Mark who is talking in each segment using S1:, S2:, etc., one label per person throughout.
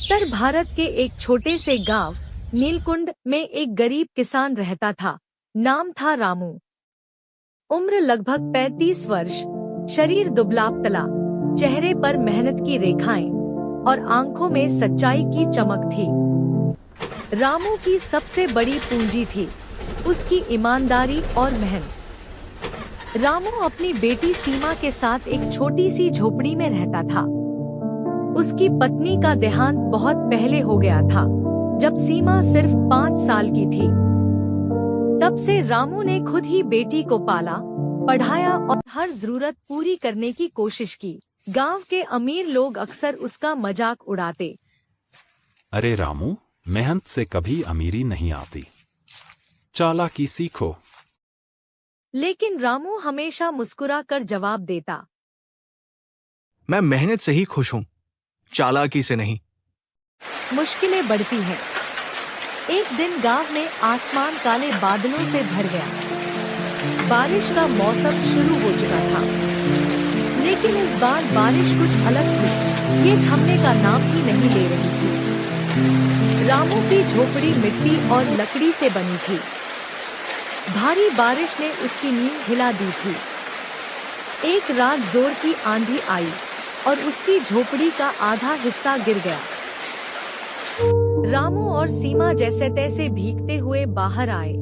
S1: उत्तर भारत के एक छोटे से गांव नीलकुंड में एक गरीब किसान रहता था। नाम था रामू। उम्र लगभग 35 वर्ष, शरीर दुबला पतला, चेहरे पर मेहनत की रेखाएं और आंखों में सच्चाई की चमक थी। रामू की सबसे बड़ी पूंजी थी उसकी ईमानदारी और मेहनत। रामू अपनी बेटी सीमा के साथ एक छोटी सी झोपड़ी में रहता था। उसकी पत्नी का देहांत बहुत पहले हो गया था, जब सीमा सिर्फ 5 साल की थी। तब से रामू ने खुद ही बेटी को पाला, पढ़ाया और हर जरूरत पूरी करने की कोशिश की। गांव के अमीर लोग अक्सर उसका मजाक उड़ाते।
S2: अरे रामू, मेहनत से कभी अमीरी नहीं आती, चालाकी सीखो।
S1: लेकिन रामू हमेशा मुस्कुरा कर जवाब देता,
S3: मैं मेहनत से ही खुश हूँ, चालाकी से नहीं।
S1: मुश्किलें बढ़ती हैं। एक दिन गांव में आसमान काले बादलों से भर गया। बारिश का मौसम शुरू हो चुका था, लेकिन इस बार बारिश कुछ अलग थी। ये थमने का नाम ही नहीं ले रही थी। रामू की झोपड़ी मिट्टी और लकड़ी से बनी थी। भारी बारिश ने उसकी नींद हिला दी थी। एक रात जोर की आंधी आई और उसकी झोपड़ी का आधा हिस्सा गिर गया। रामू और सीमा जैसे तैसे भीगते हुए बाहर आए।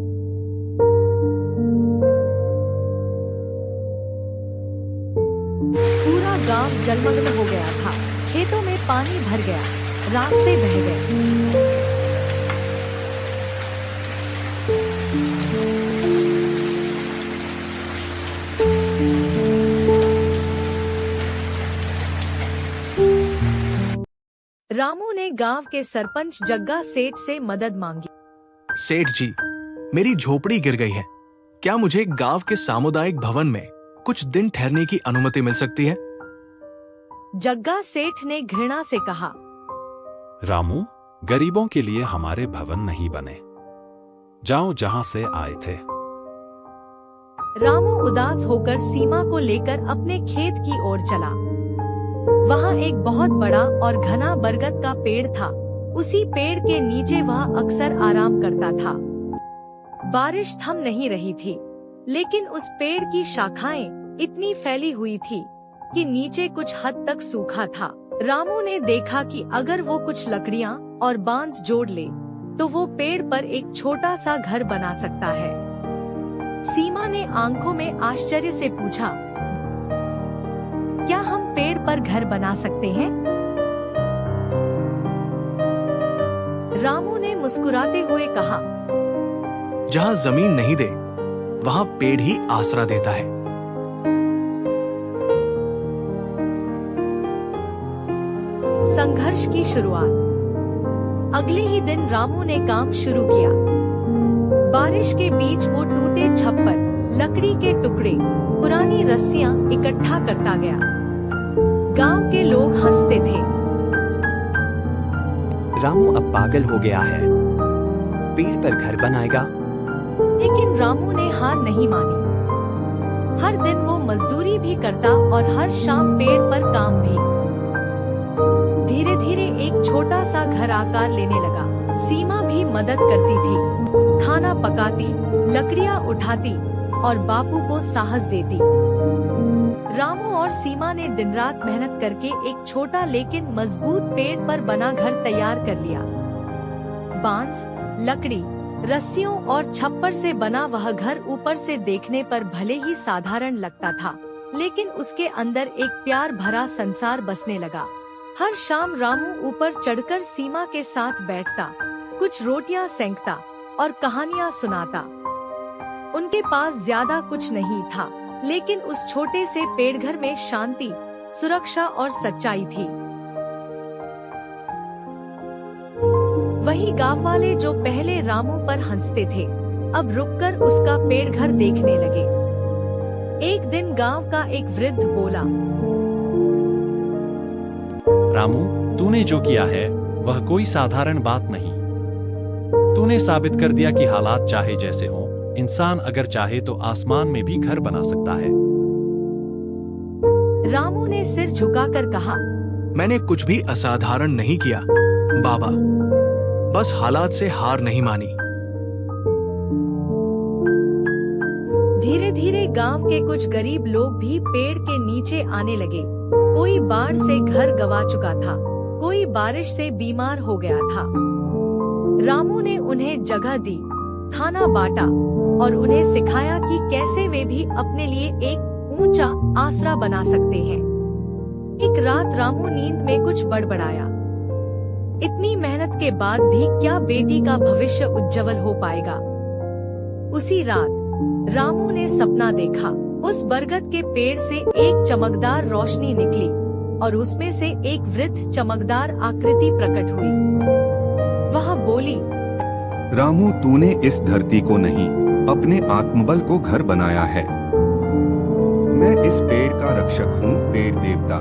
S1: पूरा गांव जलमग्न हो गया था। खेतों में पानी भर गया, रास्ते बह गए। रामू ने गांव के सरपंच जग्गा सेठ से मदद मांगी।
S3: सेठ जी, मेरी झोपड़ी गिर गई है। क्या मुझे गांव के सामुदायिक भवन में कुछ दिन ठहरने की अनुमति मिल सकती है?
S1: जग्गा सेठ ने घृणा से कहा,
S2: रामू, गरीबों के लिए हमारे भवन नहीं बने, जाओ जहां से आए थे।
S1: रामू उदास होकर सीमा को लेकर अपने खेत की ओर चला। वहाँ एक बहुत बड़ा और घना बरगद का पेड़ था। उसी पेड़ के नीचे वह अक्सर आराम करता था। बारिश थम नहीं रही थी, लेकिन उस पेड़ की शाखाएं इतनी फैली हुई थी कि नीचे कुछ हद तक सूखा था। रामू ने देखा कि अगर वो कुछ लकड़ियाँ और बांस जोड़ ले, तो वो पेड़ पर एक छोटा सा घर बना सकता है। सीमा ने आंखों में आश्चर्य से पूछा, क्या हम पेड़ पर घर बना सकते हैं? रामू ने मुस्कुराते हुए कहा,
S3: जहाँ जमीन नहीं दे, वहाँ पेड़ ही आसरा देता है।
S1: संघर्ष की शुरुआत। अगले ही दिन रामू ने काम शुरू किया। बारिश के बीच वो टूटे छप्पर, लकड़ी के टुकड़े, पुरानी रस्सियां इकट्ठा करता गया। गांव के लोग हंसते थे।
S4: रामू अब पागल हो गया है, पेड़ पर घर बनाएगा।
S1: लेकिन रामू ने हार नहीं मानी। हर दिन वो मजदूरी भी करता और हर शाम पेड़ पर काम भी। धीरे धीरे एक छोटा सा घर आकार लेने लगा। सीमा भी मदद करती थी, खाना पकाती, लकड़ियाँ उठाती और बापू को साहस देती। रामू और सीमा ने दिन रात मेहनत करके एक छोटा लेकिन मजबूत पेड़ पर बना घर तैयार कर लिया। बांस, लकड़ी, रस्सियों और छप्पर से बना वह घर ऊपर से देखने पर भले ही साधारण लगता था, लेकिन उसके अंदर एक प्यार भरा संसार बसने लगा। हर शाम रामू ऊपर चढ़कर सीमा के साथ बैठता, कुछ रोटियां सेंकता और कहानियां सुनाता। उनके पास ज्यादा कुछ नहीं था, लेकिन उस छोटे से पेड़घर में शांति, सुरक्षा और सच्चाई थी। वही गांव वाले जो पहले रामू पर हंसते थे, अब रुककर उसका पेड़घर देखने लगे। एक दिन गांव का एक वृद्ध बोला,
S5: रामू, तूने जो किया है वह कोई साधारण बात नहीं। तूने साबित कर दिया कि हालात चाहे जैसे हों, इंसान अगर चाहे तो आसमान में भी घर बना सकता है।
S1: रामू ने सिर झुकाकर कहा,
S3: मैंने कुछ भी असाधारण नहीं किया, बाबा, बस हालात से हार नहीं मानी।
S1: धीरे धीरे गांव के कुछ गरीब लोग भी पेड़ के नीचे आने लगे। कोई बाढ़ से घर गंवा चुका था, कोई बारिश से बीमार हो गया था। रामू ने उन्हें जगह दी, खाना बांटा और उन्हें सिखाया कि कैसे वे भी अपने लिए एक ऊंचा आसरा बना सकते हैं। एक रात रामू नींद में कुछ बड़बड़ाया, इतनी मेहनत के बाद भी क्या बेटी का भविष्य उज्जवल हो पाएगा। उसी रात रामू ने सपना देखा। उस बरगद के पेड़ से एक चमकदार रोशनी निकली और उसमें से एक वृद्ध चमकदार आकृति प्रकट हुई। वह बोली,
S6: रामू, तूने इस धरती को नहीं, अपने आत्मबल को घर बनाया है। मैं इस पेड़ का रक्षक हूँ, पेड़ देवता।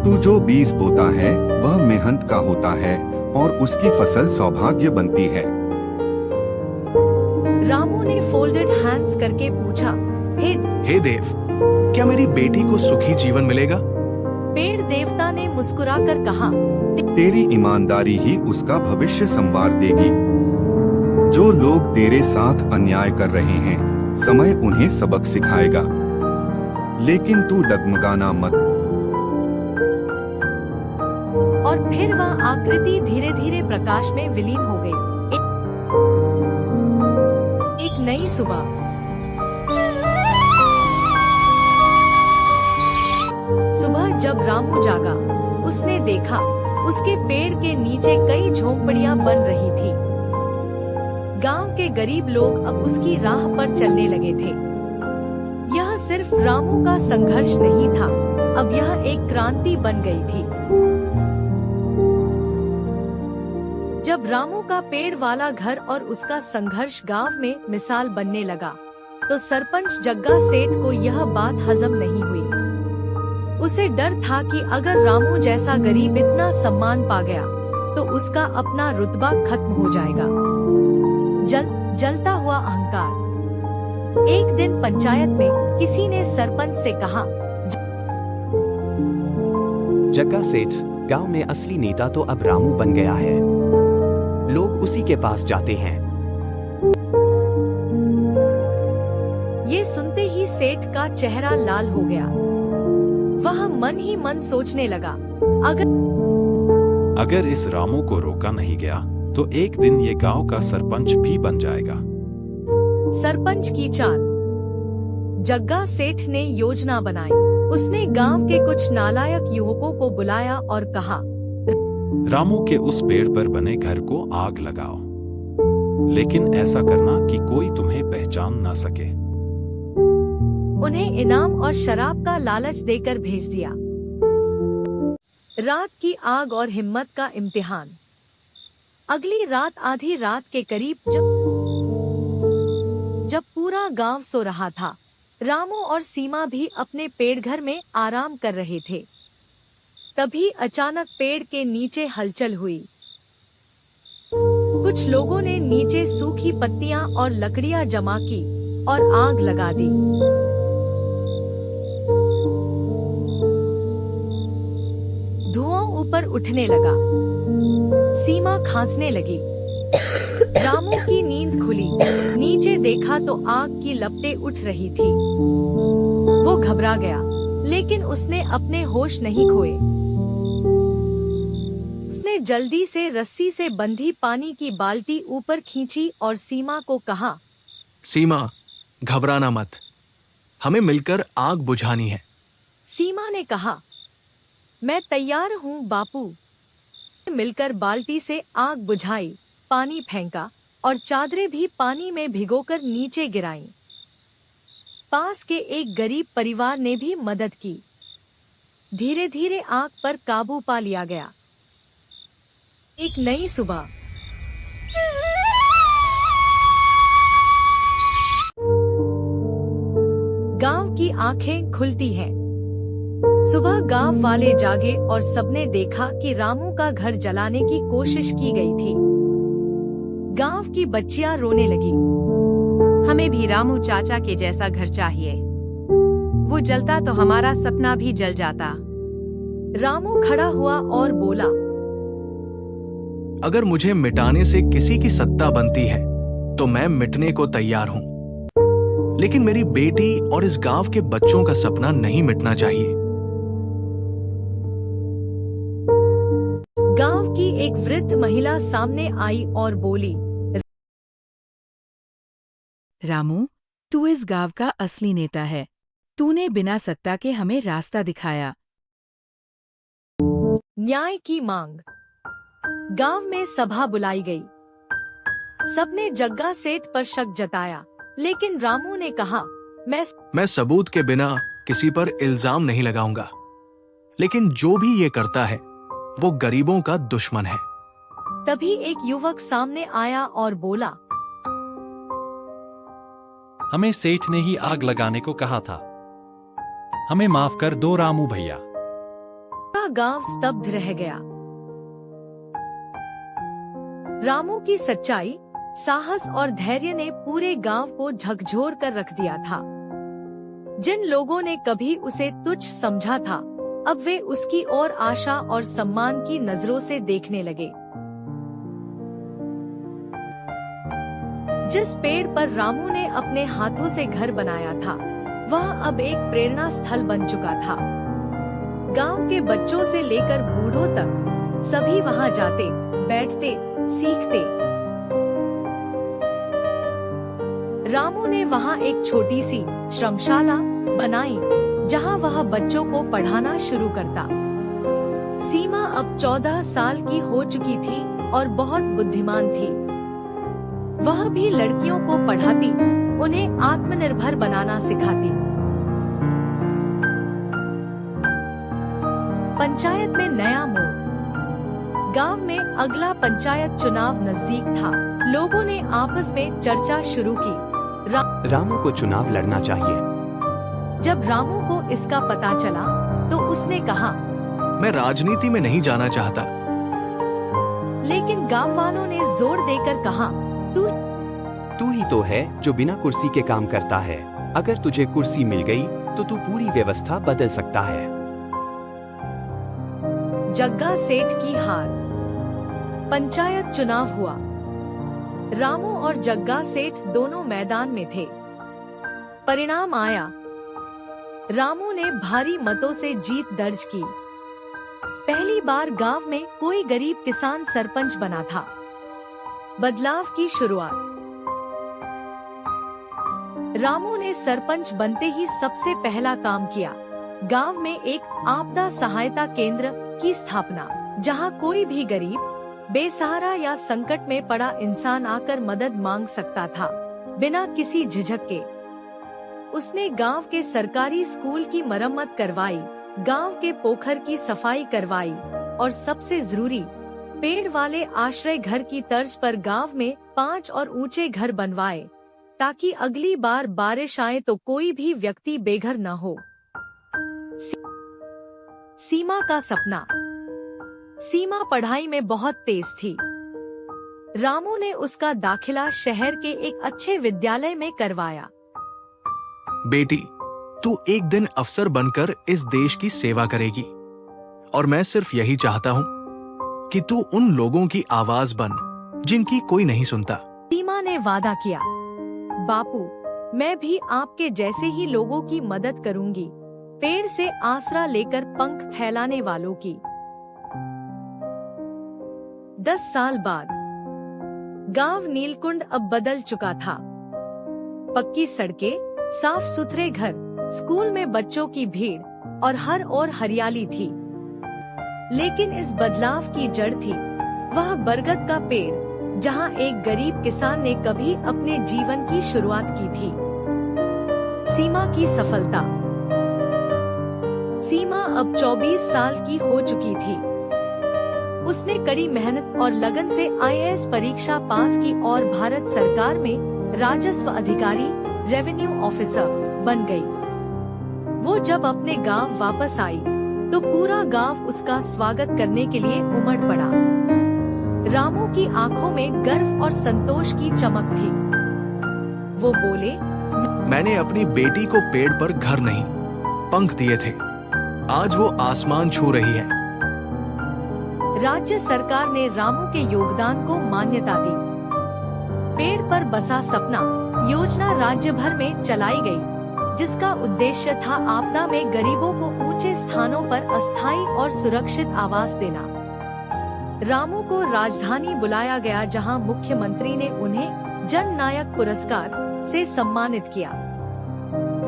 S6: तू जो बीज बोता है वह मेहनत का होता है और उसकी फसल सौभाग्य बनती है।
S1: रामू ने फोल्डेड हैंड्स करके पूछा,
S3: हे देव, क्या मेरी बेटी को सुखी जीवन मिलेगा?
S1: पेड़ देवता ने मुस्कुराकर कहा,
S6: तेरी ईमानदारी ही उसका भविष्य संवार देगी। जो लोग तेरे साथ अन्याय कर रहे हैं, समय उन्हें सबक सिखाएगा, लेकिन तू डगमगाना मत।
S1: और फिर वह आकृति धीरे धीरे प्रकाश में विलीन हो गई। एक नई सुबह। सुबह जब रामू जागा, उसने देखा उसके पेड़ के नीचे कई झोंपड़ियां बन रही थी। गांव के गरीब लोग अब उसकी राह पर चलने लगे थे। यह सिर्फ रामू का संघर्ष नहीं था, अब यह एक क्रांति बन गई थी। जब रामू का पेड़ वाला घर और उसका संघर्ष गांव में मिसाल बनने लगा, तो सरपंच जग्गा सेठ को यह बात हजम नहीं हुई। उसे डर था कि अगर रामू जैसा गरीब इतना सम्मान पा गया, तो उसका अपना रुतबा खत्म हो जाएगा। जलता हुआ अहंकार। एक दिन पंचायत में किसी ने सरपंच से कहा,
S4: जग्गा सेठ, गांव में असली नेता तो अब रामू बन गया है। लोग उसी के पास जाते हैं।
S1: ये सुनते ही सेठ का चेहरा लाल हो गया। वह मन ही मन सोचने लगा,
S2: अगर इस रामू को रोका नहीं गया तो एक दिन ये गांव का सरपंच भी बन जाएगा।
S1: सरपंच की चाल। जग्गा सेठ ने योजना बनाई। उसने गांव के कुछ नालायक युवकों को बुलाया और कहा,
S2: रामू के उस पेड़ पर बने घर को आग लगाओ, लेकिन ऐसा करना कि कोई तुम्हें पहचान ना सके।
S1: उन्हें इनाम और शराब का लालच देकर भेज दिया। रात की आग और हिम्मत का इम्तिहान। अगली रात आधी रात के करीब जब पूरा गांव सो रहा था, रामू और सीमा भी अपने पेड़ घर में आराम कर रहे थे। तभी अचानक पेड़ के नीचे हलचल हुई। कुछ लोगों ने नीचे सूखी पत्तियां और लकड़ियां जमा की और आग लगा दी। धुआं ऊपर उठने लगा। सीमा खांसने लगी। रामू की नींद खुली। नीचे देखा तो आग की लपटें उठ रही थी। वो घबरा गया, लेकिन उसने अपने होश नहीं खोए। उसने जल्दी से रस्सी से बंधी पानी की बाल्टी ऊपर खींची और सीमा को कहा,
S3: सीमा, घबराना मत, हमें मिलकर आग बुझानी है।
S1: सीमा ने कहा, मैं तैयार हूँ बापू। मिलकर बाल्टी से आग बुझाई, पानी फेंका और चादरें भी पानी में भिगोकर नीचे गिराईं। पास के एक गरीब परिवार ने भी मदद की। धीरे धीरे आग पर काबू पा लिया गया। एक नई सुबह। गांव की आंखें खुलती हैं। सुबह गांव वाले जागे और सबने देखा कि रामू का घर जलाने की कोशिश की गई थी। गांव की बच्चियां रोने लगी।
S7: हमें भी रामू चाचा के जैसा घर चाहिए। वो जलता तो हमारा सपना भी जल जाता।
S1: रामू खड़ा हुआ और बोला,
S3: अगर मुझे मिटाने से किसी की सत्ता बनती है तो मैं मिटने को तैयार हूं, लेकिन मेरी बेटी और इस गांव के बच्चों का सपना नहीं मिटना चाहिए।
S1: गांव की एक वृद्ध महिला सामने आई और बोली,
S8: रामू, तू इस गांव का असली नेता है। तूने बिना सत्ता के हमें रास्ता दिखाया।
S1: न्याय की मांग। गांव में सभा बुलाई गई। सबने जग्गा सेठ पर शक जताया, लेकिन रामू ने कहा, मैं
S3: सबूत के बिना किसी पर इल्जाम नहीं लगाऊंगा, लेकिन जो भी ये करता है वो गरीबों का दुश्मन है।
S1: तभी एक युवक सामने आया और बोला,
S5: हमें सेठ ने ही आग लगाने को कहा था। हमें माफ कर दो रामू भैया।
S1: पूरा गांव स्तब्ध रह गया। रामू की सच्चाई, साहस और धैर्य ने पूरे गांव को झकझोर कर रख दिया था। जिन लोगों ने कभी उसे तुच्छ समझा था, अब वे उसकी ओर आशा और सम्मान की नजरों से देखने लगे। जिस पेड़ पर रामू ने अपने हाथों से घर बनाया था, वह अब एक प्रेरणा स्थल बन चुका था। गांव के बच्चों से लेकर बूढ़ों तक सभी वहां जाते, बैठते, सीखते। रामू ने वहां एक छोटी सी श्रमशाला बनाई, जहां वह बच्चों को पढ़ाना शुरू करता। सीमा अब 14 साल की हो चुकी थी और बहुत बुद्धिमान थी। वह भी लड़कियों को पढ़ाती, उन्हें आत्मनिर्भर बनाना सिखाती। पंचायत में नया मोड़। गांव में अगला पंचायत चुनाव नजदीक था। लोगों ने आपस में चर्चा शुरू की।
S4: रामू को चुनाव लड़ना चाहिए।
S1: जब रामू को इसका पता चला तो उसने कहा,
S3: मैं राजनीति में नहीं जाना चाहता।
S1: लेकिन गांव वालों ने जोर देकर कहा,
S4: तू ही तो है जो बिना कुर्सी के काम करता है। अगर तुझे कुर्सी मिल गई तो तू पूरी व्यवस्था बदल सकता है।
S1: जग्गा सेठ की हार। पंचायत चुनाव हुआ। रामू और जग्गा सेठ दोनों मैदान में थे। परिणाम आया। रामू ने भारी मतों से जीत दर्ज की। पहली बार गांव में कोई गरीब किसान सरपंच बना था। बदलाव की शुरुआत। रामू ने सरपंच बनते ही सबसे पहला काम किया, गांव में एक आपदा सहायता केंद्र की स्थापना, जहां कोई भी गरीब, बेसहारा या संकट में पड़ा इंसान आकर मदद मांग सकता था, बिना किसी झिझक के। उसने गांव के सरकारी स्कूल की मरम्मत करवाई, गांव के पोखर की सफाई करवाई और सबसे जरूरी, पेड़ वाले आश्रय घर की तर्ज पर गांव में 5 और ऊंचे घर बनवाए, ताकि अगली बार बारिश आए तो कोई भी व्यक्ति बेघर न हो। सीमा का सपना। सीमा पढ़ाई में बहुत तेज थी। रामू ने उसका दाखिला शहर के एक अच्छे विद्यालय में करवाया।
S3: बेटी, तू एक दिन अफसर बनकर इस देश की सेवा करेगी, और मैं सिर्फ यही चाहता हूँ कि तू उन लोगों की आवाज बन जिनकी कोई नहीं सुनता।
S1: सीमा ने वादा किया, बापू, मैं भी आपके जैसे ही लोगों की मदद करूंगी, पेड़ से आसरा लेकर पंख फैलाने वालों की। 10 साल बाद गांव नीलकुंड अब बदल चुका था। पक्की सड़कें, साफ सुथरे घर, स्कूल में बच्चों की भीड़ और हर ओर हरियाली थी। लेकिन इस बदलाव की जड़ थी वह बरगद का पेड़, जहां एक गरीब किसान ने कभी अपने जीवन की शुरुआत की थी। सीमा की सफलता। सीमा अब 24 साल की हो चुकी थी। उसने कड़ी मेहनत और लगन से IAS परीक्षा पास की और भारत सरकार में राजस्व अधिकारी, रेवेन्यू ऑफिसर बन गई। वो जब अपने गांव वापस आई तो पूरा गांव उसका स्वागत करने के लिए उमड़ पड़ा। रामू की आंखों में गर्व और संतोष की चमक थी। वो बोले,
S3: मैंने अपनी बेटी को पेड़ पर घर नहीं, पंख दिए थे। आज वो आसमान छू रही है।
S1: राज्य सरकार ने रामू के योगदान को मान्यता दी। पेड़ पर बसा सपना योजना राज्य भर में चलाई गई, जिसका उद्देश्य था आपदा में गरीबों को ऊंचे स्थानों पर अस्थायी और सुरक्षित आवास देना। रामू को राजधानी बुलाया गया, जहां मुख्यमंत्री ने उन्हें जन नायक पुरस्कार से सम्मानित किया।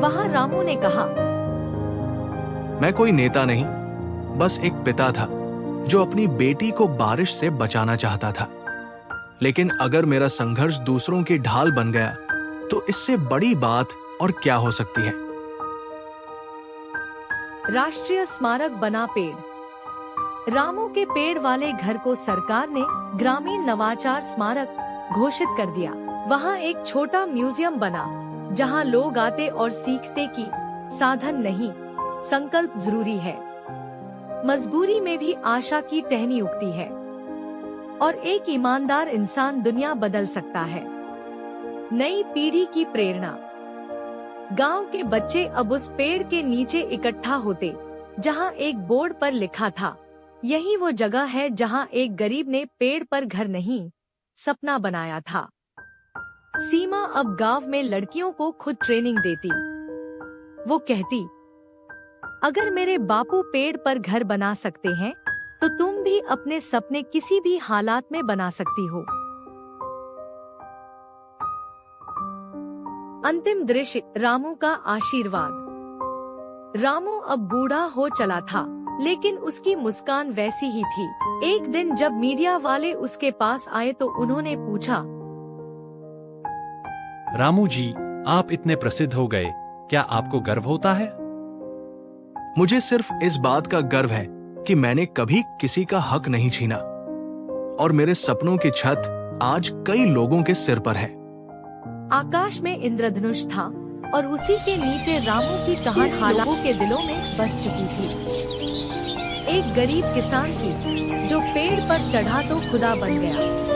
S1: वहां रामू ने कहा,
S3: मैं कोई नेता नहीं, बस एक पिता था जो अपनी बेटी को बारिश से बचाना चाहता था। लेकिन अगर मेरा संघर्ष दूसरों की ढाल बन गया तो इससे बड़ी बात और क्या हो सकती है।
S1: राष्ट्रीय स्मारक बना पेड़। रामू के पेड़ वाले घर को सरकार ने ग्रामीण नवाचार स्मारक घोषित कर दिया। वहां एक छोटा म्यूजियम बना, जहां लोग आते और सीखते कि साधन नहीं, संकल्प जरूरी है। मजबूरी में भी आशा की टहनी उगती है और एक ईमानदार इंसान दुनिया बदल सकता है। नई पीढ़ी की प्रेरणा। गांव के बच्चे अब उस पेड़ के नीचे इकट्ठा होते, जहां एक बोर्ड पर लिखा था, यही वो जगह है जहां एक गरीब ने पेड़ पर घर नहीं, सपना बनाया था। सीमा अब गांव में लड़कियों को खुद ट्रेनिंग देती। वो कहती, अगर मेरे बापू पेड़ पर घर बना सकते हैं, तो तुम भी अपने सपने किसी भी हालात में बना सकती हो। अंतिम दृश्य, रामू का आशीर्वाद। रामू अब बूढ़ा हो चला था, लेकिन उसकी मुस्कान वैसी ही थी। एक दिन जब मीडिया वाले उसके पास आए तो उन्होंने पूछा,
S5: रामू जी, आप इतने प्रसिद्ध हो गए, क्या आपको गर्व होता है?
S3: मुझे सिर्फ इस बात का गर्व है कि मैंने कभी किसी का हक नहीं छीना और मेरे सपनों की छत आज कई लोगों के सिर पर है।
S1: आकाश में इंद्रधनुष था और उसी के नीचे रामू की कहानी लोगों के दिलों में बस चुकी थी। एक गरीब किसान की जो पेड़ पर चढ़ा तो खुदा बन गया।